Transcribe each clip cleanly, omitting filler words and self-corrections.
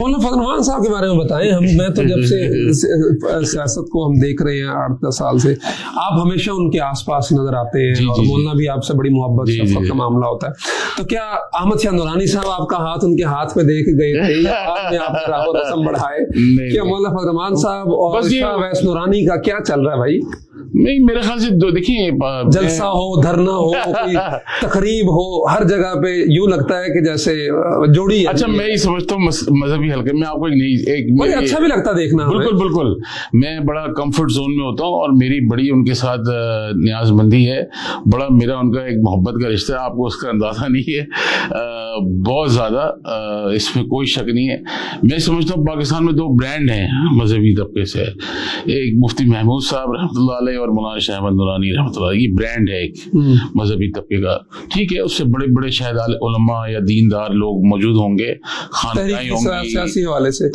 मौलाना फजल रहमान साहब के बारे में बताएं। मैं तो जब से सियासत को हम देख रहे हैं 8-10 साल से, आप हमेशा उनके आसपास नजर आते हैं और मौलाना भी आपसे बड़ी मोहब्बत शफ़क़त का मामला होता है। तो क्या अहमद शाह नूरानी साहब आपका हाथ उनके हाथ में देख गए थे या बाद में आपने राहो रस्म बढ़ाए? क्या मौलाना फजल रहमान साहब और शाह अवैस नूरानी का क्या चल रहा है भाई? नहीं, मेरे ख्याल से देखिए, जलसा हो, धरना हो, कोई तकरीब हो, हर जगह पे यूं लगता है कि जैसे जोड़ी है। अच्छा, मैं ये समझता हूँ मजहबी हल्के में आपको मुझे अच्छा भी लगता देखना। बिल्कुल मैं बड़ा कंफर्ट जोन में होता हूँ और मेरी बड़ी उनके साथ न्याजमंदी है, बड़ा मेरा उनका एक मोहब्बत का रिश्ता है, आपको उसका अंदाजा नहीं है, बहुत ज्यादा, इसमें कोई शक नहीं है। मैं समझता हूँ पाकिस्तान में दो ब्रांड हैं मजहबी तबके से, एक मुफ्ती महमूद साहब रहमतुल्लाह अलैह और मौलाना शाह अहमद नूरानी रहमतुल्लाह, ये ब्रांड है एक मजहबी तबके का। ठीक है, उससे बड़े बड़े शायद उलमा या दीनदार लोग मौजूद होंगे, खानकाई होंगी, सियासी हवाले से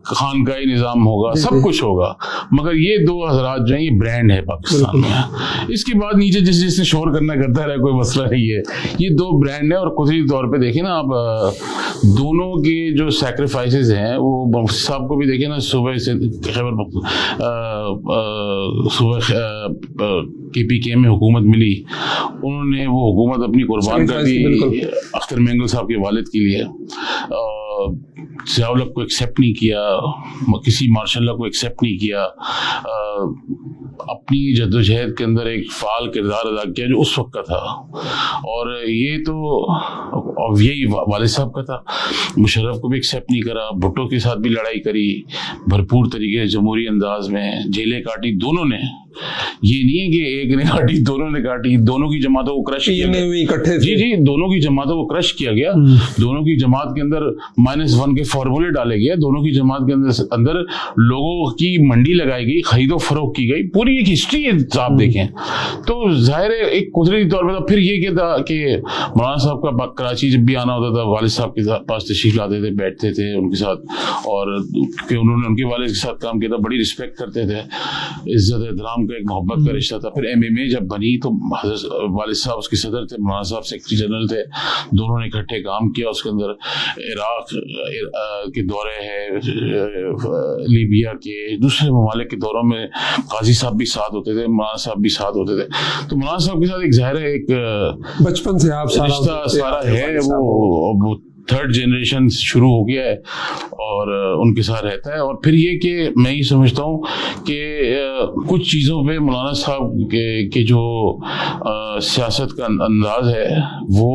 खानकाई निजाम होगा, सब कुछ होगा, मगर ये दो हजरात जो है ये ब्रांड है पाकिस्तान में। इसके बाद नीचे जिसने शोर करना करता रहे, कोई मसला नहीं है, ये दो ब्रांड है। और कुदरती तौर पे देखें ना आप, दोनों के जो सैक्रिफाइसेस हैं वो मुफ्ती साहब को भी देखें ना, सुबह से सुबह KPK में हुकूमत मिली, उन्होंने वो हुकूमत अपनी कुर्बान कर दी अख्तर मेंगल साहब के वालिद के लिए। ज़ियाउल हक को एक्सेप्ट नहीं किया, किसी मार्शल को एक्सेप्ट नहीं किया, अपनी जद्दोजहद के अंदर एक फ़ाल किरदार अदा किया जो उस वक्त का था। और ये तो यही वालिद साहब का था। मुशर्रफ को भी एक्सेप्ट नहीं करा, भुट्टो के साथ भी लड़ाई करी भरपूर तरीके से, जमहूरी अंदाज में जेलें काटी दोनों ने। ये नहीं है कि एक ने काटी, दोनों ने काटी, दोनों की जमातों को क्रश किया गया। जी, दोनों की जमातों को क्रश किया गया, दोनों की जमात के अंदर -1 के फॉर्मूले डाले गए, दोनों की जमात के अंदर लोगों की मंडी लगाई गई, खरीदो फरोख्त की गई, पूरी एक हिस्ट्री है आप देखें। तो जाहिर है एक कुदरती तौर पर फिर ये क्या था कि मौलाना साहब का कराची जब भी आना होता था, वालिद साहब के पास तशरीफ लाते थे, बैठते थे उनके साथ, और क्योंकि उन्होंने उनके वालिद के साथ काम किया था, बड़ी रिस्पेक्ट करते थे, इज्जत एहतराम का एक मोहब्बत का रिश्ता था। फिर MMA जब बनी तो वालिद साहब उसके सदर थे, मौलाना साहब सेक्रेटरी जनरल थे, दोनों ने इकट्ठे काम किया। उसके अंदर इराक के दौरे है, लीबिया के, दूसरे ममालिक के दौरों में काजी साहब भी साथ होते थे, मौलाना साहब भी साथ होते थे। तो मौलाना साहब के साथ एक ज़ाहिर है एक बचपन से आप रिश्ता सारा है, वो 3rd जनरेशन शुरू हो गया है और उनके साथ रहता है। और फिर ये कि मैं ये समझता हूँ कि कुछ चीज़ों पे मौलाना साहब के जो सियासत का अंदाज है वो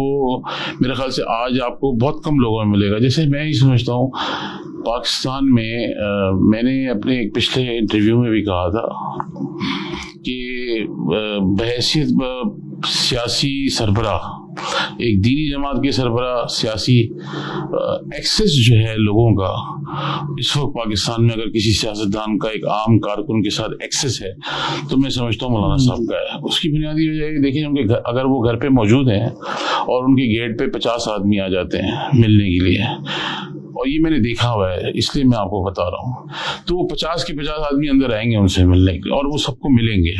मेरे ख्याल से आज आपको बहुत कम लोगों में मिलेगा। जैसे मैं ये समझता हूँ पाकिस्तान में, मैंने अपने एक पिछले इंटरव्यू में भी कहा था कि बहैसियत सियासी सरबराह, एक दीनी जमात के सरबराह, सियासी एक्सेस जो है लोगों का इस वक्त पाकिस्तान में, अगर किसी सियासतदान का एक आम कारकुन के साथ एक्सेस है तो मैं समझता हूँ मौलाना साहब का है। उसकी बुनियादी वजह देखिए, उनके अगर वो घर पे मौजूद हैं और उनके गेट पे 50 आदमी आ जाते हैं मिलने के लिए, और ये मैंने देखा हुआ है इसलिए मैं आपको बता रहा हूँ, तो वो 50 के 50 आदमी अंदर आएंगे उनसे मिलने के लिए और वो सबको मिलेंगे।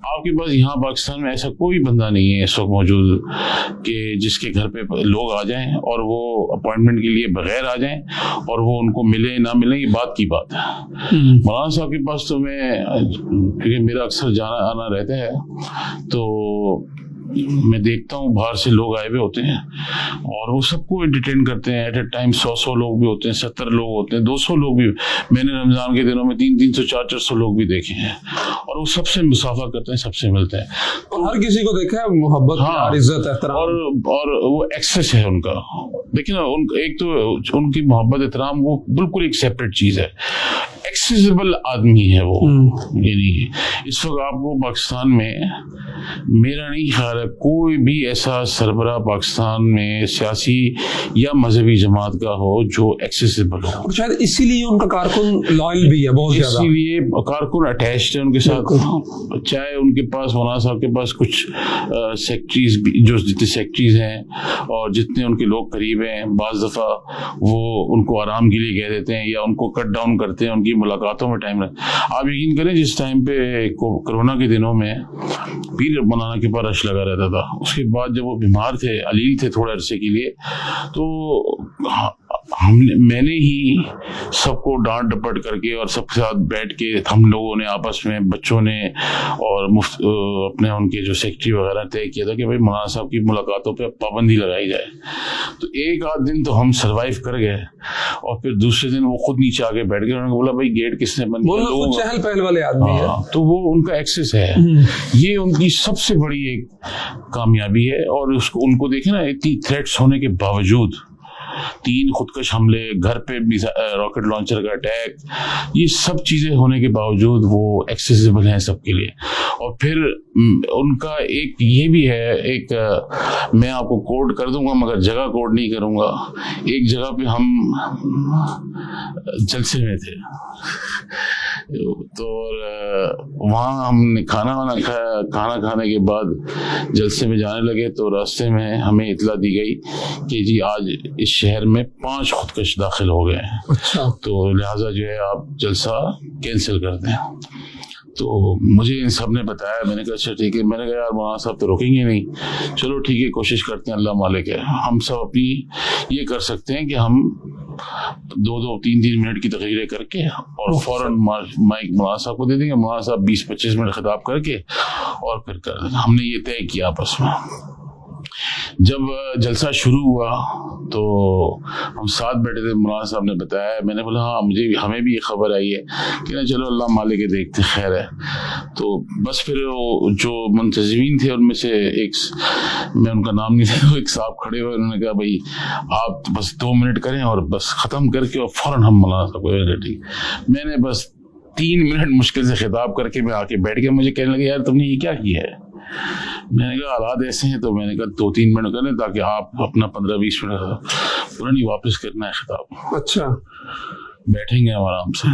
आपके पास यहाँ पाकिस्तान में ऐसा कोई बंदा नहीं है इस वक्त मौजूद कि जिसके घर पे लोग आ जाएं और वो अपॉइंटमेंट के लिए बगैर आ जाएं और वो उनको मिले ना मिले, ये बात की बात है। मौलाना साहब के पास तो मैं, क्योंकि मेरा अक्सर जाना आना रहता है, तो मैं देखता हूँ बाहर से लोग आए हुए होते हैं और वो सबको एंटरटेन करते हैं। एट ए टाइम 100 लोग भी होते हैं, 70 लोग होते हैं, 200 लोग भी। मैंने रमजान के दिनों में 300, 400 लोग भी देखे हैं और वो सबसे मुसाफा करते हैं, सबसे मिलते हैं और हर किसी को देखा है, मोहब्बत, प्यार, इज्जत, एहतराम, और वो एक्सेस है उनका। देखिए ना, एक तो उनकी मोहब्बत, एहतराम, वो बिल्कुल एक सेपरेट चीज है, एक्सेसिबल आदमी है वो। यानी इस वक्त आपको पाकिस्तान में, मेरा नहीं ख्याल है कोई भी ऐसा सरबराह पाकिस्तान में सियासी या मजहबी जमात का हो जो एक्सेसिबल हो। और शायद इसीलिए उनका कारकुन लॉयल भी है बहुत ज्यादा, इसीलिए कारकुन अटैच्ड है उनके साथ। चाहे उनके पास, मौलाना साहब के पास कुछ सेक्रेटरीज, जो जितने सेक्रेटरीज हैं और जितने उनके लोग करीब हैं, बाज़ दफ़ा वो उनको आराम के लिए कह देते हैं या उनको कट डाउन करते हैं, उनकी मुलाकातों में टाइम लगता। आप यकीन करें, जिस टाइम पे कोरोना के दिनों में पीर मौलाना के पास रश लगा रहता था, उसके बाद जब वो बीमार थे, अलील थे थोड़े अरसे के लिए, तो मैंने ही सबको डांट डपट करके और सबके साथ बैठ के हम लोगों ने आपस में, बच्चों ने और अपने उनके जो सेक्रेटरी वगैरह तय किया था कि भाई मौलाना साहब की मुलाकातों पे पाबंदी लगाई जाए। तो एक आध दिन तो हम सरवाइव कर गए और फिर दूसरे दिन वो खुद नीचे आके बैठ गए। उन्होंने बोला भाई गेट किसने बंद किया? लोग चहल पहल वाले आदमी है, तो वो उनका एक्सेस है, ये उनकी सबसे बड़ी एक कामयाबी है। और उसको उनको देखे ना, इतनी थ्रेट्स होने के बावजूद 3 खुदकश हमले, घर पे रॉकेट लॉन्चर का अटैक, ये सब चीजें होने के बावजूद वो एक्सेसिबल हैं सबके लिए। और फिर उनका एक ये भी है, एक मैं आपको कोड कर दूंगा मगर जगह कोड नहीं करूंगा। एक जगह पे हम जलसे में थे तो वहाँ हमने खाना खाया। खाना खाने के बाद जलसे में जाने लगे तो रास्ते में हमें इतला दी गई कि जी आज इस शहर में 5 खुदकश दाखिल हो गए हैं। अच्छा। तो लिहाजा जो है आप जलसा कैंसिल कर दें। तो मुझे इन सब ने बताया, मैंने कहा अच्छा ठीक है। मैंने कहा यार मौलाना साहब तो रोकेंगे नहीं, चलो ठीक है कोशिश करते हैं, अल्लाह मालिक है। हम सब अपनी ये कर सकते हैं कि हम 2-3 मिनट की तकरीरें करके और फौरन माइक मौलाना साहब को दे देंगे, मौलाना साहब 20-25 मिनट खिताब करके और फिर कर देंगे। हमने ये तय किया आपस में। जब जलसा शुरू हुआ तो हम साथ बैठे थे, मौलाना साहब ने बताया, मैंने बोला हाँ हमें भी ये खबर आई है कि ना चलो अल्लाह मालिक के देखते खैर है। तो बस फिर जो मुंतज़मीन थे उनमें से एक, मैं उनका नाम नहीं था, एक साहब खड़े हुए, उन्होंने कहा भाई आप बस 2 मिनट करें और बस ख़त्म करके और फ़ौरन हम मौलाना साहब को। मैंने बस 3 मिनट मुश्किल से खिताब करके मैं आके बैठ गया। मुझे कहने लगे यार तुमने ये क्या किया है? मैंने कहा हालात ऐसे हैं, तो मैंने कहा 2-3 मिनट करें ताकि आप अपना 15-20 मिनट पूरा नहीं वापस करना है खिताब। अच्छा। बैठेंगे हम आराम से,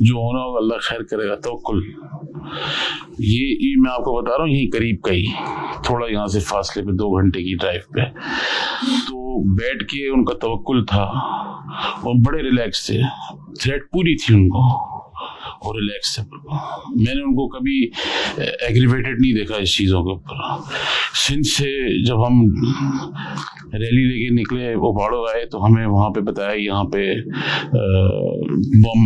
जो होना होगा अल्लाह खैर करेगा, तवक्कुल। ये मैं आपको बता रहा हूँ, यहीं करीब का ही, थोड़ा यहाँ से फासले पे 2 घंटे की ड्राइव पे। तो बैठ के उनका तवक्कुल था और बड़े रिलैक्स थे, थ्रेट पूरी थी उनको और रिलैक्स थे। मैंने उनको कभी एग्रीवेटेड नहीं देखा इस चीज़ों के ऊपर। सिंध से जब हम रैली लेके निकले, वो भाड़ो आए तो हमें वहाँ पे बताया यहाँ पे बम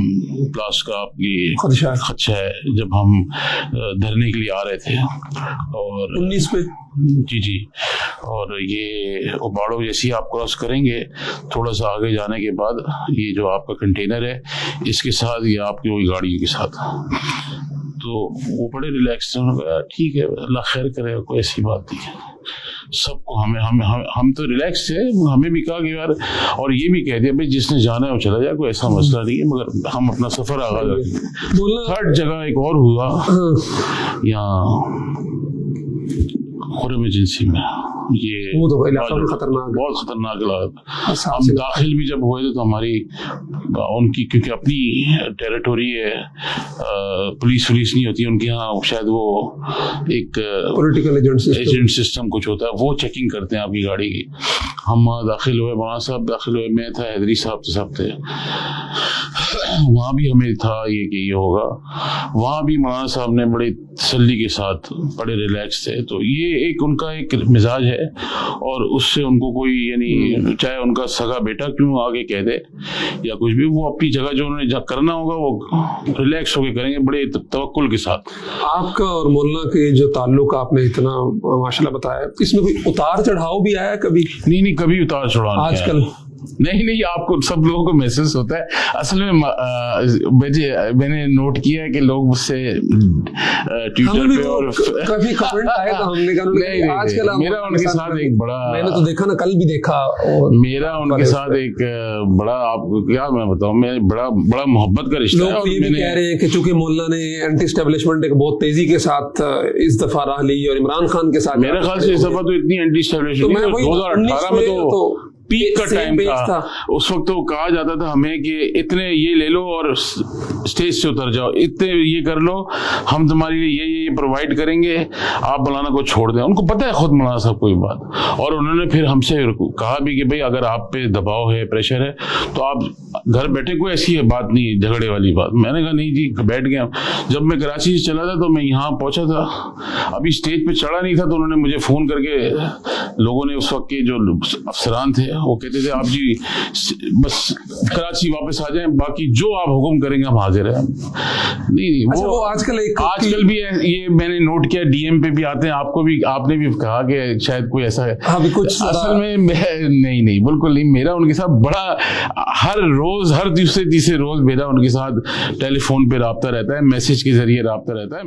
ब्लास्ट का आपकी खदशा है। जब हम धरने के लिए आ रहे थे और 19 पे जी और ये उबाड़ो जैसे ही आप क्रॉस करेंगे, थोड़ा सा आगे जाने के बाद ये जो आपका कंटेनर है इसके साथ ये आपकी वही गाड़ी के साथ। तो वो बड़े रिलैक्स थे, ठीक है अल्लाह खैर करेगा, कोई ऐसी बात नहीं है। सबको हम तो रिलैक्स थे। हमें भी कहा कि यार, और ये भी कह दिया भाई जिसने जाना है वो चला जाए, कोई ऐसा मसला नहीं है, मगर हम अपना सफर आगाज रखेंगे। थर्ड जगह एक और हुआ यहाँ खुरम एजेंसी में, ये वो तो खतरनाक, बहुत खतरनाक लगा। हम दाखिल भी जब हुए थे तो हमारी उनकी, क्योंकि अपनी टेरिटोरी है, पुलिस नहीं होती उनके यहाँ, शायद वो एक पॉलिटिकल एजेंट सिस्टम कुछ होता है, वो चेकिंग करते हैं आपकी गाड़ी की। हम वहाँ दाखिल हुए, मौलाना साहब दाखिल हुए, मैं था, हैदरी साहब सब थे। वहाँ भी हमें था ये कि ये होगा। वहाँ भी मौलाना साहब ने बड़े तसल्ली के साथ, बड़े रिलैक्स थे। तो ये एक उनका एक मिजाज है और उससे उनको कोई, यानी चाहे उनका सगा बेटा क्यों आगे कह दे या कुछ भी, वो अपनी जगह जो उन्होंने करना होगा वो रिलैक्स होके करेंगे, बड़े तवक्कुल के साथ। आपका और मौलाना के जो ताल्लुक आपने इतना माशाल्लाह बताया, इसमें कोई उतार चढ़ाव भी आया कभी? नहीं, कभी उतार चढ़ाव आजकल नहीं, आपको सब लोगों को महसूस होता है। असल में मैंने नोट किया है कि लोग मुझसे ट्विटर पे और काफी कमेंट आए तो हमने कहा आजकल मेरा उनके साथ एक बड़ा, मैंने तो देखा ना, कल भी देखा, और मेरा उनके साथ एक बड़ा, आपको क्या मैं बताऊं, मैं बड़ा मोहब्बत का रिश्ता है। लोग ये भी कह रहे हैं कि चूंकि मौलाना ने एंटी एस्टेब्लिशमेंट एक बहुत तेजी के साथ इस दफा राह ली और इमरान खान के साथ, मेरे ख्याल से इस दफा तो इतनी एंटी एस्टेब्लिशमेंट 2018 में तो पीक का टाइम था। उस वक्त तो कहा जाता था हमें कि इतने ये ले लो और स्टेज से उतर जाओ, इतने ये कर लो, हम तुम्हारे लिए ये प्रोवाइड करेंगे, आप मौलाना को छोड़ दें। उनको पता है खुद मौलाना साहब कोई बात, और उन्होंने फिर हमसे कहा भी कि भाई अगर आप पे दबाव है, प्रेशर है, तो आप घर बैठे, कोई ऐसी बात नहीं है झगड़े वाली बात। मैंने कहा नहीं जी, बैठ गया। जब मैं कराची से चला था तो मैं यहाँ पहुंचा था, अभी स्टेज पे चढ़ा नहीं था, तो उन्होंने मुझे फोन करके, लोगों ने उस वक्त के जो अफसरान थे वो कहते थे आप जी बस कराची वापस आ जाएं, बाकी जो आप हुक्म करेंगे हम हाजिर हैं। नहीं अच्छा, वो आजकल भी ये मैंने नोट किया, डीएम पे भी आते हैं, आपने भी कहा कि शायद कोई ऐसा है। हाँ, कुछ असल में नहीं बिल्कुल नहीं, मेरा उनके साथ बड़ा हर रोज हर दूसरे तीसरे रोज मेरा उनके साथ टेलीफोन पे राब्ता रहता है, मैसेज के जरिए राब्ता रहता है।